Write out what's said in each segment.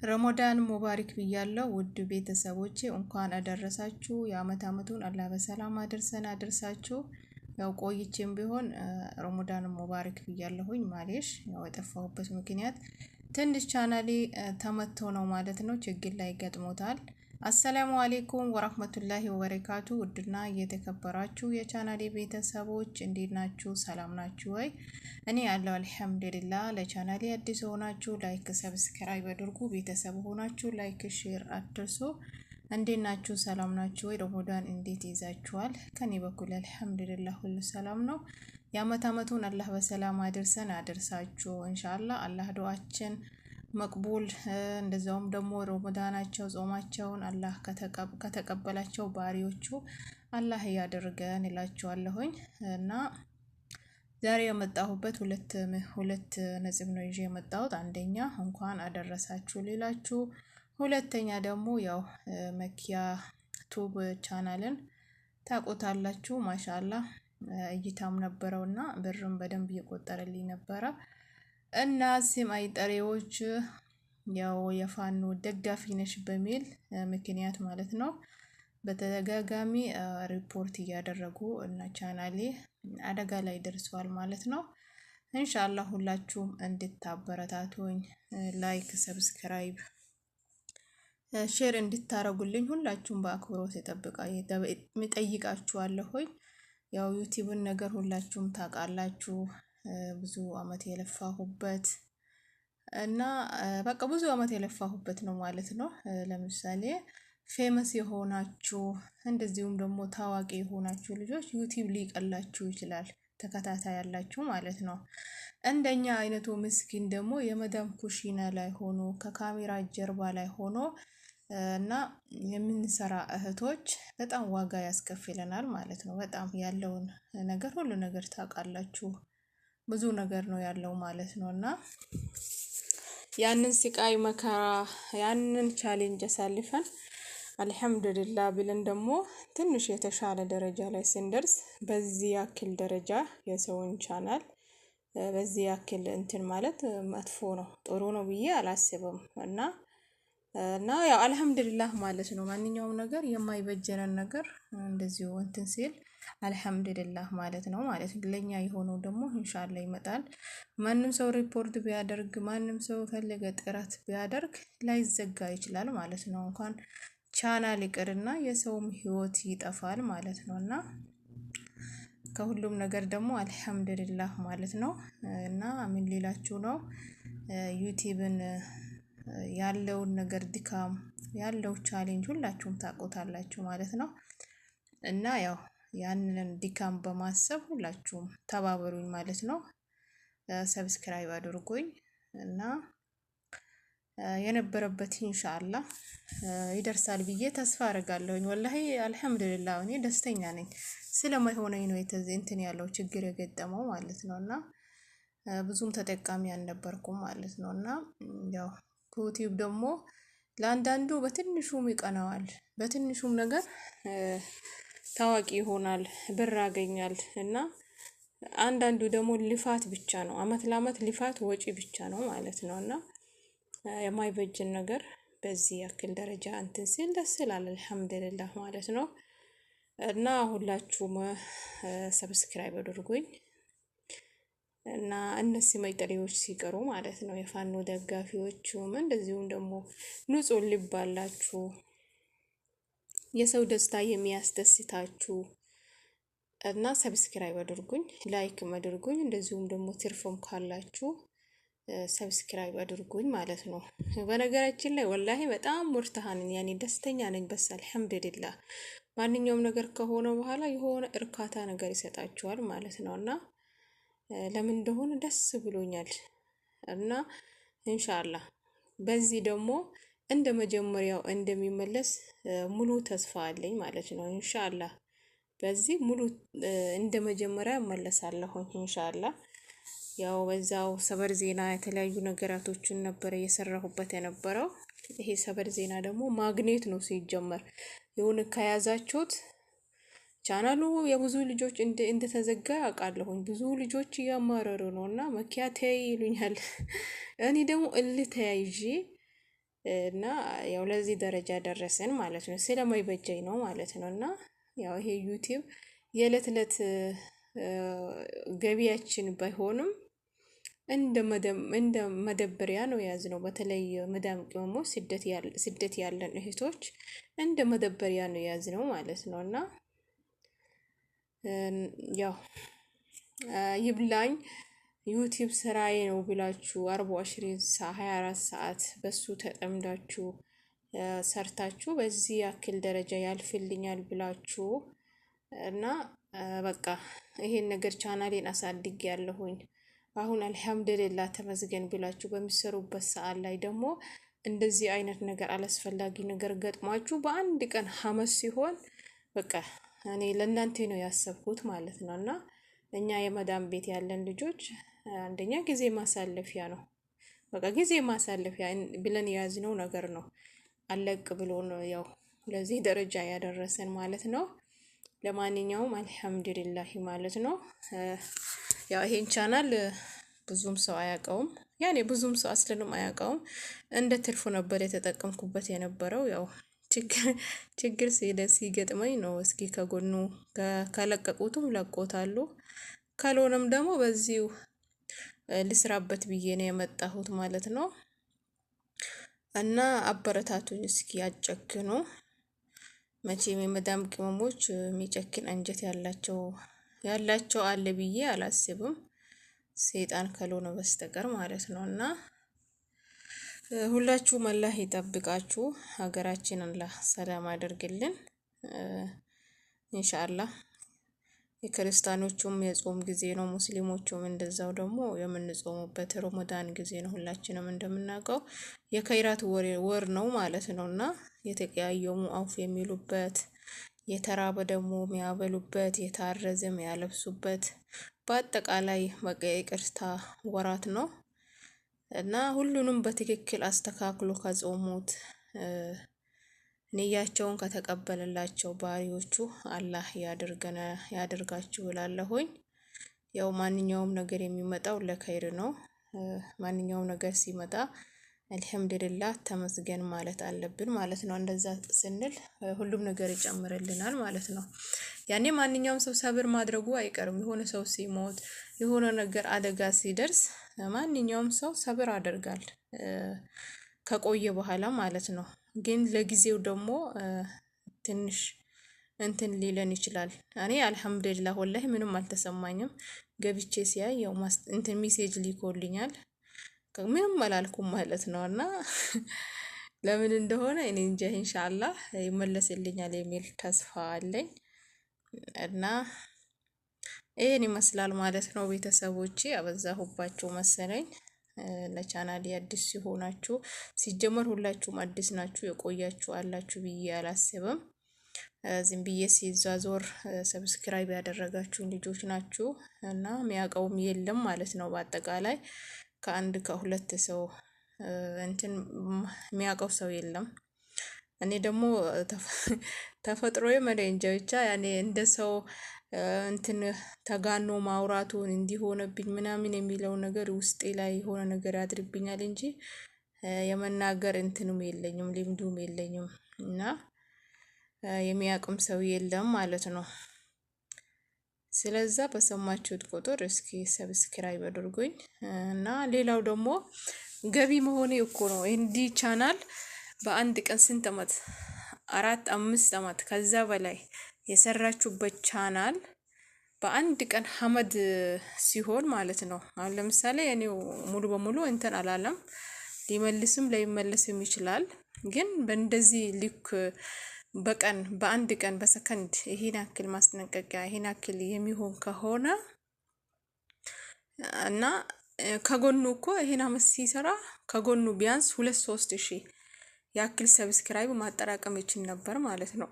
ረመዳን ሙባሪክ ብያለሁ ውድ ቤተሰቦቼ እንኳን አደረሳችሁ። የአመቱን አላህ በሰላም አደርሳችሁ። ያው ቆይቼም ቢሆን ረመዳን ሙባሪክ ብያለሁኝ። ማሌሽ ያው የጠፋሁበት ምክንያት ትንሽ ቻናሌ ተመቶ ነው ማለት ነው፣ ችግር ላይ ገጥሞታል። አሰላሙ አሌይኩም ወራህመቱላሂ ወበረካቱ። ውድና እየተከበራችሁ የቻናሌ ቤተሰቦች እንዴት ናችሁ? ሰላም ናችሁ ወይ? እኔ ያለው አልሐምዱሊላህ። ለቻናሌ አዲስ ሆናችሁ ላይክ ሰብስክራይብ አድርጉ። ቤተሰብ ሆናችሁ ላይክ ሼር አድርሱ። እንዴት ናችሁ? ሰላም ናችሁ ወይ? ረመዳን እንዴት ይዛችኋል? ከኔ በኩል አልሐምዱሊላህ ሁሉ ሰላም ነው። የአመቱን አላህ በሰላም አደርሳችሁ ኢንሻአላህ። አላህ ዱዓችን መቅቡል እንደዛውም ደግሞ ረመዳናቸው ጾማቸውን አላህ ከተቀበላቸው ባሪዎቹ አላህ ያደርገን እላችኋለሁኝ። እና ዛሬ የመጣሁበት ሁለት ነጥብ ነው ይዤ የመጣሁት። አንደኛ እንኳን አደረሳችሁ ሌላችሁ፣ ሁለተኛ ደግሞ ያው መኪያ ቱብ ቻናልን ታቆታላችሁ። ማሻአላህ እይታም ነበረውና ብርም በደንብ እየቆጠረልኝ ነበረ። እና ስም አይጠሬዎች ያው የፋኖ ደጋፊ ነሽ በሚል ምክንያት ማለት ነው በተደጋጋሚ ሪፖርት እያደረጉ እና ቻናሌ አደጋ ላይ ደርሷል ማለት ነው። ኢንሻአላህ ሁላችሁም እንድታበረታቱኝ ላይክ፣ ሰብስክራይብ፣ ሼር እንድታረጉልኝ ሁላችሁም በአክብሮት እጠይቃችኋለሁ። ያው ዩቲዩብን ነገር ሁላችሁም ታውቃላችሁ። ብዙ አመት የለፋሁበት እና በቃ ብዙ አመት የለፋሁበት ነው ማለት ነው። ለምሳሌ ፌመስ የሆናችሁ እንደዚሁም ደግሞ ታዋቂ የሆናችሁ ልጆች ዩቲዩብ ሊቀላችሁ ይችላል፣ ተከታታይ ያላችሁ ማለት ነው። እንደኛ አይነቱ ምስኪን ደግሞ የመዳም ኩሽና ላይ ሆኖ ከካሜራ ጀርባ ላይ ሆኖ እና የምንሰራ እህቶች በጣም ዋጋ ያስከፍለናል ማለት ነው። በጣም ያለውን ነገር ሁሉ ነገር ታውቃላችሁ። ብዙ ነገር ነው ያለው ማለት ነው። እና ያንን ስቃይ መከራ ያንን ቻሌንጅ አሳልፈን አልሐምዱሊላህ ብለን ደግሞ ትንሽ የተሻለ ደረጃ ላይ ስንደርስ በዚህ ያክል ደረጃ የሰውን ቻናል በዚህ ያክል እንትን ማለት መጥፎ ነው፣ ጥሩ ነው ብዬ አላስብም። እና ያው አልሐምዱሊላህ ማለት ነው። ማንኛውም ነገር የማይበጀነን ነገር እንደዚሁ እንትን ሲል አልሐምዱሊላህ ማለት ነው ለኛ የሆነው ደግሞ ኢንሻአላህ ይመጣል። ማንም ሰው ሪፖርት ቢያደርግ ማንም ሰው ፈለገ ጥረት ቢያደርግ ላይዘጋ ይችላል ማለት ነው። እንኳን ቻናል ይቅርና የሰውም ህይወት ይጠፋል ማለት ነው። እና ከሁሉም ነገር ደግሞ አልሐምዱሊላህ ማለት ነው። እና ምን ሊላችሁ ነው ዩቲዩብን ያለውን ነገር ድካም ያለው ቻሌንጅ ሁላችሁም ታውቁታላችሁ ማለት ነው። እና ያው ያንን ድካም በማሰብ ሁላችሁም ተባበሩኝ ማለት ነው። ሰብስክራይብ አድርጉኝ እና የነበረበት ኢንሻአላህ ይደርሳል ብዬ ተስፋ አደርጋለሁኝ። ወላሂ አልሐምዱሊላህ እኔ ደስተኛ ነኝ። ስለማይሆነኝ ነው እንትን ያለው ችግር የገጠመው ማለት ነው። እና ብዙም ተጠቃሚ አልነበርኩም ማለት ነው። እና ያው ዩቲዩብ ደግሞ ለአንዳንዱ በትንሹም ይቀናዋል፣ በትንሹም ነገር ታዋቂ ይሆናል፣ ብር ያገኛል። እና አንዳንዱ ደግሞ ልፋት ብቻ ነው፣ አመት ለአመት ልፋት ወጪ ብቻ ነው ማለት ነው። እና የማይበጅን ነገር በዚህ ያክል ደረጃ እንትን ሲል ደስ ይላል አልሐምዱሊላህ ማለት ነው። እና ሁላችሁም ሰብስክራይብ አድርጉኝ እና እነዚህ መይጠሪዎች ሲቀሩ ማለት ነው የፋኖ ደጋፊዎቹም እንደዚሁም ደግሞ ንጹህ ልብ አላችሁ የሰው ደስታ የሚያስደስታችሁ እና ሰብስክራይብ አድርጉኝ፣ ላይክ አድርጉኝ። እንደዚሁም ደግሞ ትርፎም ካላችሁ ሰብስክራይብ አድርጉኝ ማለት ነው። በነገራችን ላይ ወላሂ በጣም ሙርታሃንን ያኔ ደስተኛ ነኝ። በስ አልሐምዱሊላህ ማንኛውም ነገር ከሆነ በኋላ የሆነ እርካታ ነገር ይሰጣችኋል ማለት ነው። እና ለምን እንደሆነ ደስ ብሎኛል። እና ኢንሻአላህ በዚህ ደግሞ እንደ መጀመሪያው እንደሚመለስ ሙሉ ተስፋ አለኝ ማለት ነው። ኢንሻአላህ በዚህ ሙሉ እንደ መጀመሪያ እመለሳለሁ ኢንሻአላህ። ያው በዛው ሰበር ዜና የተለያዩ ነገራቶችን ነበር እየሰራሁበት የነበረው። ይሄ ሰበር ዜና ደግሞ ማግኔት ነው ሲጀመር። የሆነ ከያዛችሁት ቻናሉ የብዙ ልጆች እንደተዘጋ አውቃለሁኝ። ብዙ ልጆች እያማረሩ ነውና መኪያ ተይ ይሉኛል። እኔ ደግሞ እልህ ተያይዤ እና ያው ለዚህ ደረጃ ደረሰን ማለት ነው። ስለማይበጀኝ ነው ማለት ነው። እና ያው ይሄ ዩቲዩብ የዕለት ዕለት ገቢያችን ባይሆንም እንደ መደበሪያ ነው የያዝነው። በተለይ መዳም ቅመሞ ስደት ያለን እህቶች እንደ መደበሪያ ነው የያዝነው ማለት ነው። እና ያው ይብላኝ ዩቲዩብ ስራዬ ነው ብላችሁ 24 ሰዓት በሱ ተጠምዳችሁ ሰርታችሁ በዚህ ያክል ደረጃ ያልፍልኛል ብላችሁ እና በቃ ይሄን ነገር ቻናሌን አሳድግ ያለሁኝ አሁን አልሐምዱሊላህ ተመስገን ብላችሁ በሚሰሩበት ሰዓት ላይ ደግሞ እንደዚህ አይነት ነገር አላስፈላጊ ነገር ገጥሟችሁ በአንድ ቀን ሀመስ ሲሆን በቃ እኔ ለእናንተ ነው ያሰብኩት ማለት ነው። እና እኛ የመዳም ቤት ያለን ልጆች አንደኛ ጊዜ ማሳለፊያ ነው። በቃ ጊዜ ማሳለፊያ ብለን የያዝነው ነገር ነው። አለቅ ብሎ ነው ያው ለዚህ ደረጃ ያደረሰን ማለት ነው። ለማንኛውም አልሐምዱሊላህ ማለት ነው። ያው ይሄን ቻናል ብዙም ሰው አያውቀውም። ያኔ ብዙም ሰው አስልንም አያውቀውም። እንደ ትርፉ ነበር የተጠቀምኩበት የነበረው። ያው ችግር ሲገጥመኝ ነው እስኪ ከጎኑ ከለቀቁትም ለቆታሉ። ካልሆነም ደግሞ በዚሁ ልስራበት ብዬ ነው የመጣሁት ማለት ነው። እና አበረታቱኝ እስኪ አጨክኑ። መቼም የመዳም ቅመሞች የሚጨክን አንጀት ያላቸው አለ ብዬ አላስብም። ሰይጣን ካልሆነ በስተቀር ማለት ነው። እና ሁላችሁም አላህ ይጠብቃችሁ። ሀገራችን አላህ ሰላም አድርግልን ኢንሻአላህ። የክርስቲያኖቹም የጾም ጊዜ ነው፣ ሙስሊሞቹም እንደዛው ደግሞ የምንጾሙበት ረመዳን ጊዜ ነው። ሁላችንም እንደምናውቀው የኸይራት ወር ነው ማለት ነውና የተቀያየሙ አውፍ የሚሉበት፣ የተራበ ደግሞ የሚያበሉበት፣ የታረዘ የሚያለብሱበት በአጠቃላይ በቃ የይቅርታ ወራት ነው እና ሁሉንም በትክክል አስተካክሎ ከጾሙት ንያቸውን ከተቀበለላቸው ባሪዎቹ አላህ ያድርጋችሁ እላለሁኝ። ያው ማንኛውም ነገር የሚመጣው ለኸይር ነው። ማንኛውም ነገር ሲመጣ አልሐምዱሊላህ ተመስገን ማለት አለብን ማለት ነው። እንደዛ ስንል ሁሉም ነገር ይጨምርልናል ማለት ነው። ያኔ ማንኛውም ሰው ሰብር ማድረጉ አይቀርም። የሆነ ሰው ሲሞት፣ የሆነ ነገር አደጋ ሲደርስ ማንኛውም ሰው ሰብር ያደርጋል ከቆየ በኋላ ማለት ነው። ግን ለጊዜው ደግሞ ትንሽ እንትን ሊለን ይችላል። እኔ አልሐምዱሊላህ ወላሂ ምንም አልተሰማኝም። ገብቼ ሲያይ ያው እንትን ሜሴጅ ሊኮልኛል ምንም አላልኩም ማለት ነው። እና ለምን እንደሆነ እኔ እንጃ። ኢንሻአላህ ይመለስልኛል የሚል ተስፋ አለኝ። እና ይሄን ይመስላል ማለት ነው። ቤተሰቦቼ አበዛሁባችሁ መሰለኝ። ለቻናሌ አዲስ ሲሆናችሁ ሲጀመር ሁላችሁም አዲስ ናችሁ፣ የቆያችሁ አላችሁ ብዬ አላስብም። ዝም ብዬ ሲዛዞር ሰብስክራይብ ያደረጋችሁ ልጆች ናችሁ እና የሚያውቀውም የለም ማለት ነው። በአጠቃላይ ከአንድ ከሁለት ሰው እንትን የሚያውቀው ሰው የለም። እኔ ደግሞ ተፈጥሮዬ መደንጃ ብቻ ያኔ እንደ ሰው እንትን ተጋኖ ማውራቱን እንዲሆነብኝ ምናምን የሚለው ነገር ውስጤ ላይ የሆነ ነገር ያድርብኛል እንጂ የመናገር እንትኑም የለኝም፣ ልምዱም የለኝም እና የሚያውቅም ሰው የለም ማለት ነው። ስለዛ በሰማችሁት ቁጥር እስኪ ሰብስክራይብ አድርጉኝ። እና ሌላው ደግሞ ገቢ መሆኔ እኮ ነው። እንዲህ ቻናል በአንድ ቀን ስንት አመት 4-5 አመት ከዛ በላይ የሰራችሁበት ቻናል በአንድ ቀን ሀመድ ሲሆን ማለት ነው። አሁን ለምሳሌ እኔው ሙሉ በሙሉ እንትን አላለም፣ ሊመልስም ላይመልስም ይችላል። ግን በእንደዚህ ልክ በቀን በአንድ ቀን በሰከንድ ይሄን ያክል ማስጠንቀቂያ ይሄን ያክል የሚሆን ከሆነ እና ከጎኑ እኮ ይሄን አመት ሲሰራ ከጎኑ ቢያንስ 2-3 ሺህ ያክል ሰብስክራይብ ማጠራቀም ይችል ነበር ማለት ነው።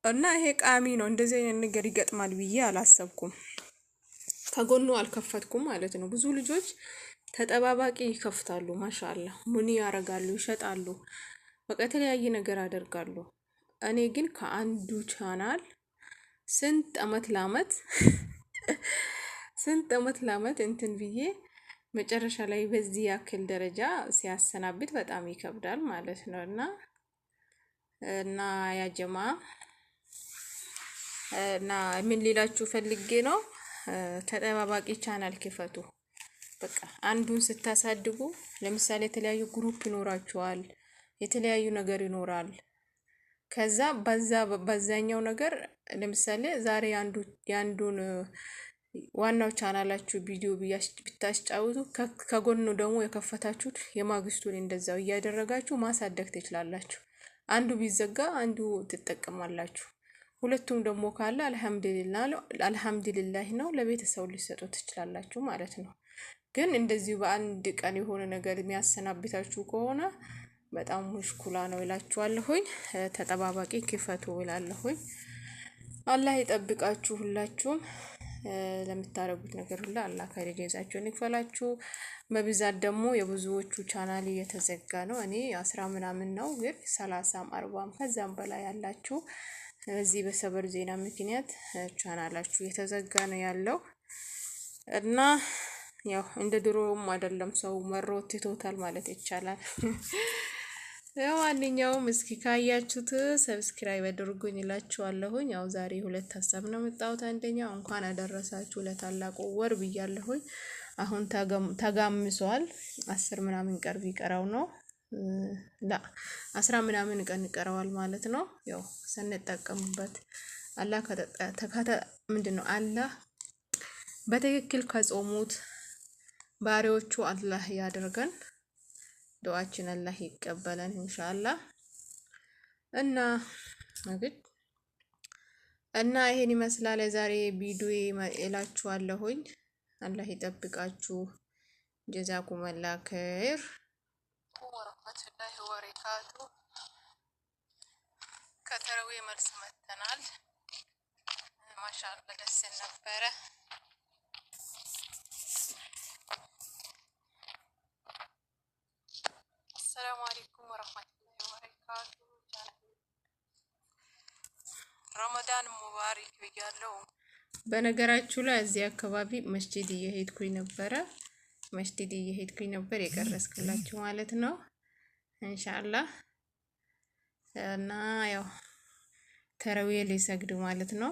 እና ይሄ ቃሚ ነው። እንደዚህ አይነት ነገር ይገጥማል ብዬ አላሰብኩም። ከጎኑ አልከፈትኩም ማለት ነው። ብዙ ልጆች ተጠባባቂ ይከፍታሉ። ማሻአላህ ሙኒ ያረጋሉ፣ ይሸጣሉ፣ በቃ የተለያየ ነገር ያደርጋሉ። እኔ ግን ከአንዱ ቻናል ስንት አመት ለአመት እንትን ብዬ መጨረሻ ላይ በዚህ ያክል ደረጃ ሲያሰናብት በጣም ይከብዳል ማለት ነው። እና ያጀማ እና ምን ሊላችሁ ፈልጌ ነው፣ ተጠባባቂ ቻናል ክፈቱ። በቃ አንዱን ስታሳድጉ ለምሳሌ የተለያዩ ግሩፕ ይኖራችኋል፣ የተለያዩ ነገር ይኖራል። ከዛ በዛኛው ነገር ለምሳሌ ዛሬ ያንዱን ዋናው ቻናላችሁ ቪዲዮ ብታስጫውቱ ከጎኑ ደግሞ የከፈታችሁት የማግስቱን እንደዛው እያደረጋችሁ ማሳደግ ትችላላችሁ። አንዱ ቢዘጋ አንዱ ትጠቀማላችሁ። ሁለቱም ደግሞ ካለ አልሐምዱሊላህ ነው፣ ለቤተሰቡ ሊሰጡ ትችላላችሁ ማለት ነው። ግን እንደዚሁ በአንድ ቀን የሆነ ነገር የሚያሰናብታችሁ ከሆነ በጣም ሙሽኩላ ነው እላችኋለሁኝ። ተጠባባቂ ክፈቱ እላለሁኝ። አላህ ይጠብቃችሁ ሁላችሁም። ለምታረጉት ነገር ሁሉ አላህ ከይር ጀዛችሁን ይክፈላችሁ። በብዛት ደግሞ የብዙዎቹ ቻናል እየተዘጋ ነው። እኔ 10 ምናምን ነው፣ ግን 30ም 40ም ከዛም በላይ ያላችሁ በዚህ በሰበር ዜና ምክንያት ቻናላችሁ እየተዘጋ ነው ያለው እና ያው እንደ ድሮም አይደለም፣ ሰው መሮት ትቶታል ማለት ይቻላል። ያው አንኛውም እስኪ ካያችሁት ሰብስክራይብ አድርጉኝ እላችኋለሁኝ። ያው ዛሬ 2 ሀሳብ ነው መጣሁት። አንደኛው እንኳን አደረሳችሁ ለታላቁ ወር ብያለሁኝ። አሁን ተጋምሷል። 10 ምናምን ቀን ቢቀረው ነው 10 ምናምን ቀን ይቀረዋል ማለት ነው። ያው ስንጠቀምበት አላህ ምንድነው አላህ በትክክል ከጾሙት ባሪዎቹ አላህ ያደርገን። ዱዓችን አላህ ይቀበለን ኢንሻአላህ። እና ይሄን ይመስላል የዛሬ ቪዲዮ እላችኋለሁኝ። አላህ ይጠብቃችሁ። ጀዛኩም አላህ ኸይር ወራህመቱላሂ ወበረካቱ። ከተረዌ መልስ መተናል። ማሻአላህ ደስ ነበረ። ሰላም አለይኩም ወራህመቱላሂ ወበረካቱ። ረመዳን ሙባረክ ብያለሁ። በነገራችሁ ላይ እዚህ አካባቢ መስጂድ እየሄድኩኝ ነበር የቀረስኩላችሁ ማለት ነው ኢንሻአላህ። እና ያው ተረዊዬ ሊሰግዱ ማለት ነው።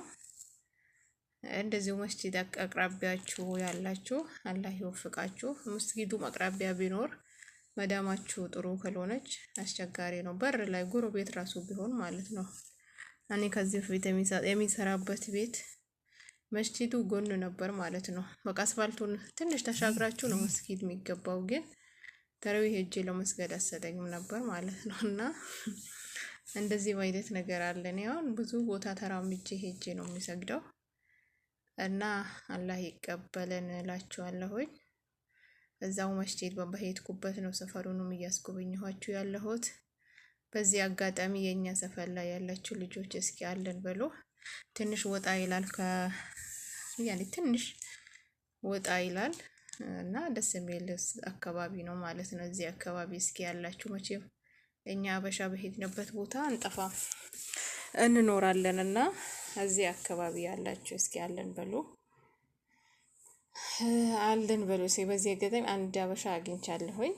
እንደዚሁ መስጂድ አቅራቢያችሁ ያላችሁ አላህ ይወፍቃችሁ። መስጊዱ አቅራቢያ ቢኖር መዳማችሁ ጥሩ ካልሆነች አስቸጋሪ ነው። በር ላይ ጎረቤት ራሱ ቢሆን ማለት ነው። እኔ ከዚህ በፊት የሚሰራበት ቤት መስጂዱ ጎን ነበር ማለት ነው። በቃ አስፋልቱን ትንሽ ተሻግራችሁ ነው መስጊድ የሚገባው፣ ግን ተረዊህ ሄጄ ለመስገድ አሰደኝም ነበር ማለት ነው። እና እንደዚህ አይነት ነገር አለ። እኔ አሁን ብዙ ቦታ ተራምጄ ሄጄ ነው የሚሰግደው እና አላህ ይቀበለን እላችኋለሁኝ። እዛው መስጂድ በሄድኩበት ነው ሰፈሩንም እያስጎበኘኋችሁ ያለሁት። በዚህ አጋጣሚ የኛ ሰፈር ላይ ያላችሁ ልጆች እስኪ አለን በሉ። ትንሽ ወጣ ይላል ትንሽ ወጣ ይላል እና ደስ የሚል አካባቢ ነው ማለት ነው። እዚህ አካባቢ እስኪ ያላችሁ መቼም እኛ አበሻ በሄድንበት ቦታ አንጠፋም እንኖራለን እና እዚህ አካባቢ ያላችሁ እስኪ አለን በሉ በዚህ አጋጣሚ አንድ አበሻ አግኝቻለሁኝ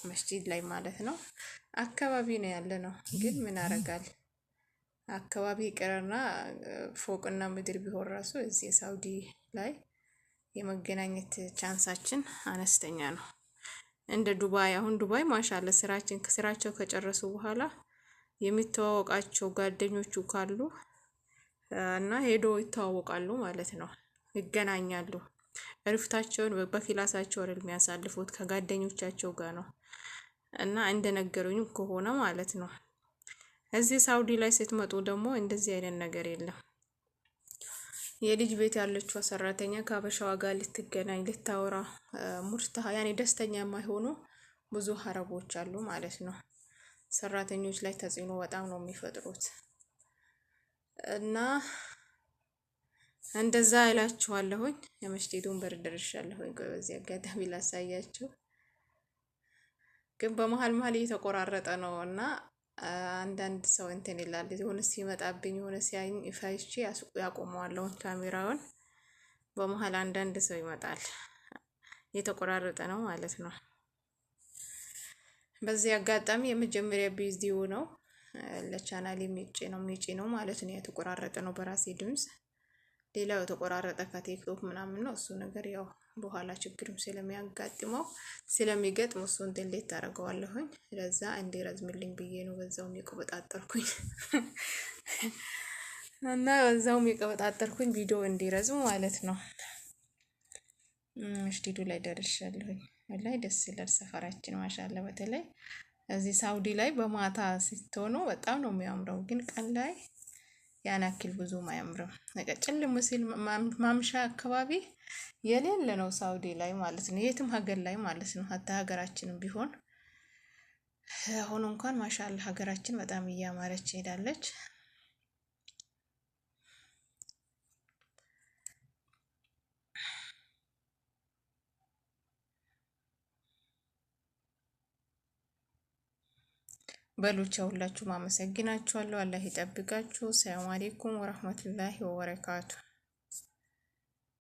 መስጂድ ላይ ማለት ነው። አካባቢ ነው ያለ ነው፣ ግን ምን አረጋል አካባቢ ይቀርና ፎቅና ምድር ቢሆን ራሱ እዚህ ሳውዲ ላይ የመገናኘት ቻንሳችን አነስተኛ ነው። እንደ ዱባይ አሁን ዱባይ ማሻአላ ስራቸው ከጨረሱ በኋላ የሚተዋወቃቸው ጓደኞቹ ካሉ እና ሄዶ ይተዋወቃሉ ማለት ነው፣ ይገናኛሉ። እርፍታቸውን በክላሳቸው አይደል የሚያሳልፉት ከጓደኞቻቸው ጋር ነው። እና እንደነገሩኝ ከሆነ ማለት ነው እዚህ ሳውዲ ላይ ስትመጡ ደግሞ እንደዚህ አይነት ነገር የለም። የልጅ ቤት ያለችው ሰራተኛ ከአበሻዋ ጋር ልትገናኝ ልታወራ ሙርታህ ያኔ ደስተኛ የማይሆኑ ብዙ ሀረቦች አሉ ማለት ነው። ሰራተኞች ላይ ተጽዕኖ በጣም ነው የሚፈጥሩት እና እንደዛ እላችኋለሁኝ። የመስጂዱን በር ደርሻለሁኝ። በዚህ አጋጣሚ ላሳያችሁ፣ ግን በመሀል እየተቆራረጠ ነው እና አንዳንድ ሰው እንትን ይላል። የሆነ ሲመጣብኝ የሆነ ሲያይኝ ፈይቼ ያቆመዋለሁ ካሜራውን። በመሀል አንዳንድ ሰው ይመጣል የተቆራረጠ ነው ማለት ነው። በዚህ አጋጣሚ የመጀመሪያ ቪዲዮ ነው ለቻናል የሚጭ ነው ማለት ነው። የተቆራረጠ ነው በራሴ ድምጽ። ሌላው የተቆራረጠ ከቲክቶክ ምናምን ነው። እሱ ነገር ያው በኋላ ችግርም ስለሚያጋጥመው ስለሚገጥም እሱን ድሌት ታደርገዋለሁኝ። ለዛ እንዲረዝምልኝ ብዬ ነው በዛው የቀበጣጠርኩኝ እና በዛው የቀበጣጠርኩኝ ቪዲዮ እንዲረዝም ማለት ነው። መስጂዱ ላይ ደርሻለሁኝ። ወላሂ ደስ ይላል ሰፈራችን ማሻአላ። በተለይ እዚህ ሳውዲ ላይ በማታ ስትሆኑ በጣም ነው የሚያምረው፣ ግን ቀን ላይ ያን ያክል ብዙም አያምርም። ነገ ጭልም ሲል ማምሻ አካባቢ የሌለ ነው ሳውዲ ላይ ማለት ነው። የትም ሀገር ላይ ማለት ነው። ሀታ ሀገራችንም ቢሆን አሁን እንኳን ማሻአላ ሀገራችን በጣም እያማረች ሄዳለች። በሉቻ ሁላችሁም አመሰግናችኋለሁ። አላህ ይጠብቃችሁ። ሰላም አለይኩም ወራህመቱላሂ ወበረካቱ።